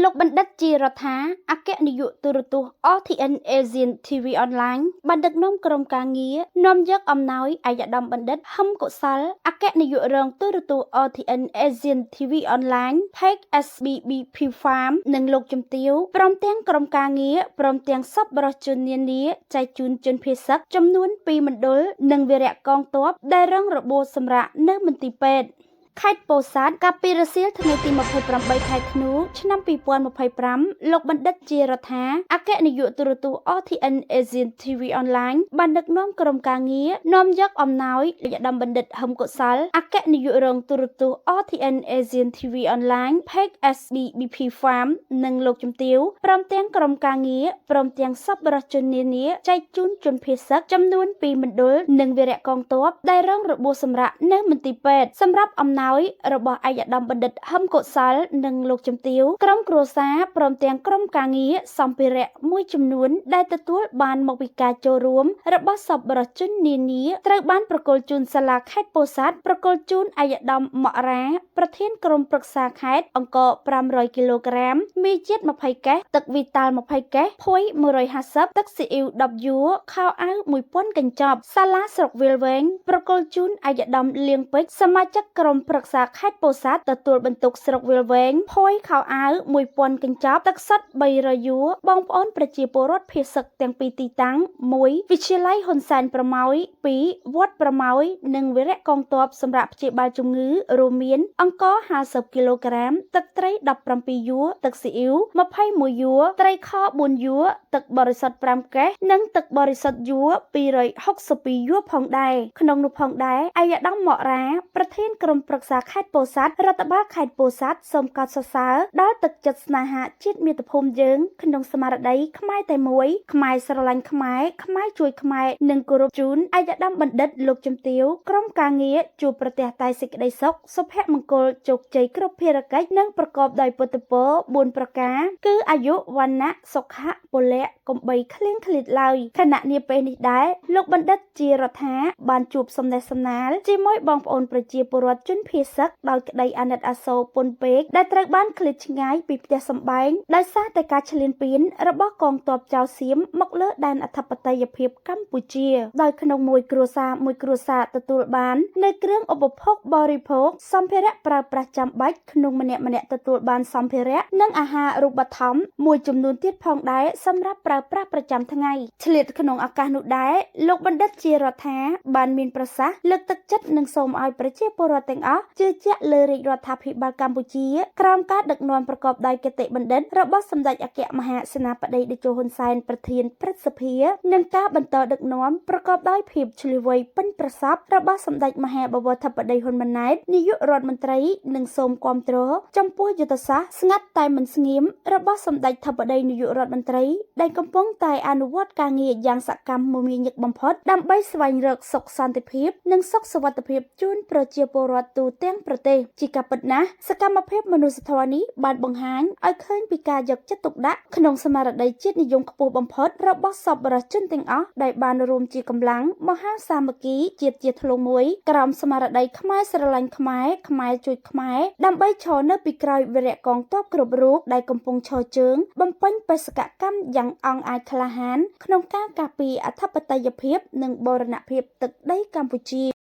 លោកបណ្ឌិតជារដ្ឋាអគ្គនាយកទូរទស្សន៍ RTN Asian TV Online បានដឹកនាំក្រុមការងារនាំយកអំណោយអាយដាមបណ្ឌិតហឹមកុសលអគ្គនាយករងទូរទស្សន៍ RTN Asian TV Online Page SBBP Farm និងលោកជំទាវព្រមទាំងក្រុមការងារព្រមទាំងសប្បុរសជននានាចែកជូនជនភៀសកចំនួន2មណ្ឌលនិងវីរៈកងទ័ពដែលរងរបួសសម្រាកនៅមន្ទីរពេទ្យខេត្តពោធិ៍សាត់កាលពីរសៀលថ្ងៃទី28ខែធ្នូឆ្នាំ2025លោកបណ្ឌិតជារដ្ឋាអគ្គនាយកទូរទស្សន៍ RTN Asian TV Online បានដឹកនាំក្រុមការងារនាំយកអំណោយអាយដាមបណ្ឌិតហឹមកុសលអគ្គនាយករងទូរទស្សន៍ RTN Asian TV Online Page SBBP Farm និងលោកជំទាវព្រមទាំងក្រុមការងារព្រមទាំងសប្បុរសជននានាចែកជូនជនភៀសកចំនួន2មណ្ឌលនិងវីរៈកងទ័ពដែលរងរបួសសម្រាកនៅមន្ទីរពេទ្យសម្រាប់អំណោយរបស់អាយដាមបណ្ឌិតហឹមកុសលនិងលោកជំទាវក្រុមគ្រួសារព្រមទាំងក្រុមការងារសម្ភារៈមួយចំនួនដែលទទួលបានមកពីការចូលរួមរបស់សប្បុរសជននានាត្រូវបានប្រគល់ជូនសាលាខេត្តពោធិ៍សាត់ប្រគល់ជូនអាយដាមមករាប្រធានក្រុមប្រឹក្សាខេត្តអង្គរ500គីឡូក្រាមមីជាតិ20កេសទឹកវីតាល់20កេសភួយ150ទឹកស៊ីអ៊ីវ10យួរខោអាវ1000កញ្ចប់សាលាស្រុកវាលវែងប្រគល់ជូនអាយដាមលៀងពេជ្រសមាជិកក្រុមប្រឹក្សាខេត្តពោធិ៍សាត់ទទួលបន្ទុកស្រុកវាលវែងភួយខោអាវ1000កញ្ចប់ទឹកសុទ្ធ300យួរបងប្អូនប្រជាពលរដ្ឋភៀសកទាំងពីរទីតាំង1វិទ្យាល័យហ៊ុនសែនប្រម៉ោយ2វត្តប្រម៉ោយនិងវីរៈកងទ័ពសម្រាប់ព្យាបាលជំងឺរួមមានអង្គរ50គីឡូក្រាមទឹកត្រី17យួរទឹកស៊ីអ៊ីវ21យួរត្រីខ4យួរទឹកបរិសុទ្ធ5កេសនិងទឹកបរិសុទ្ធយួរ262យួរផងដែរក្នុងនោះផងដែរអាយដាមមករាប្រធានក្រុមប្រឹក្សាខេត្តពោធិ៍សាត់រដ្ឋបាលខេត្តពោធិ៍សាត់សូមកោតសរសើរដល់ទឹកចិត្តស្នេហាជាតិមាតុភូមិយើងក្នុងស្មារតីខ្មែរតែមួយខ្មែរស្រឡាញ់ខ្មែរខ្មែរជួយខ្មែរនិងគោរពជូនអាយដាមបណ្ឌិតលោកជំទាវក្រុមការងារជួបប្រទះតែសេចក្តីសុខសុភមង្គលជោគជ័យគ្រប់ភារកិច្ចនិងប្រកបដោយពុទ្ធពរ4ប្រការគឺអាយុវណ្ណៈសុខៈពលៈកំបីគ្លៀងគ្លាតឡើយខណៈនាពេលនេះដែរលោកបណ្ឌិតជារដ្ឋាបានជួបសំណេះសំណាលជាមួយបងប្អូនប្រជាពលរដ្ឋជនភៀសកដោយក្តីអាណិតអាសូរពន់ពេកដែលត្រូវបានឃ្លាតឆ្ងាយពីផ្ទះសម្បែងដោយសារតែការឈ្លានពានរបស់កងទ័ពចៅសៀមមកលើដែនអធិបតេយ្យភាពកម្ពុជាដោយក្នុងមួយគ្រួសារទទួលបាននៅគ្រឿងឧបភោគបរិភោគសម្ភារៈប្រើប្រាស់ចាំបាច់ក្នុងម្នាក់ទទួលបានសម្ភារៈនិងអាហារូបត្ថម្ភមួយចំនួនទៀតផងដែរសម្រាប់ប្រើប្រាស់ប្រចាំថ្ងៃឆ្លៀតក្នុងឱកាសនោះដែរលោកបណ្ឌិតជារដ្ឋាបានមានប្រសាសន៍លើកទឹកចិត្តនិងសូមឲ្យប្រជាពលរដ្ឋទាំងអស់ជឿជាក់លើរាជរដ្ឋាភិបាលកម្ពុជាក្រោមការដឹកនាំប្រកបដោយគតិបណ្ឌិតរបស់សម្ដេចអគ្គមហាសេនាបតីតេជោហ៊ុនសែនប្រធានព្រឹទ្ធសភានិងការបន្តដឹកនាំប្រកបដោយភាពឈ្លាសវៃប៉ិនប្រសប់របស់សម្ដេចមហាបវរធិបតីហ៊ុនម៉ាណែតនាយករដ្ឋមន្ត្រីនិងសូមគាំទ្រចំពោះយុទ្ធសាស្ត្រស្ងាត់តែមិនស្ងៀមរបស់សម្ដេចធិបតីនាយករដ្ឋមន្ត្រីដែលកំពុងតែអនុវត្តការងារយ៉ាងសកម្មមមាញឹកបំផុតដើម្បីស្វែងរកសុខសន្តិភាពនិងសុខសុវត្ថិភាពជូនប្រជាពលរដ្ឋទូទាំងប្រទេសជាការពិតណាស់សកម្មភាពមនុស្សធម៌នេះបានបង្ហាញឲ្យឃើញពីការយកចិត្តទុកដាក់ក្នុងស្មារតីជាតិនិយមខ្ពស់បំផុតរបស់សប្បុរសជនទាំងអស់ដែលបានរួមជាកម្លាំងមហាសាមគ្គីជាតិជាធ្លុងមួយក្រោមស្មារតីខ្មែរស្រឡាញ់ខ្មែរខ្មែរជួយខ្មែរដើម្បីឈរនៅពីក្រោយវីរៈកងទ័ពគ្រប់រូបដែលកំពុងឈរជើងបំពេញបេសកកម្មយ៉ាងអង់អាចក្លាហានក្នុងការការពារអធិបតេយ្យភាពនិងបូរណភាពទឹកដីកម្ពុជា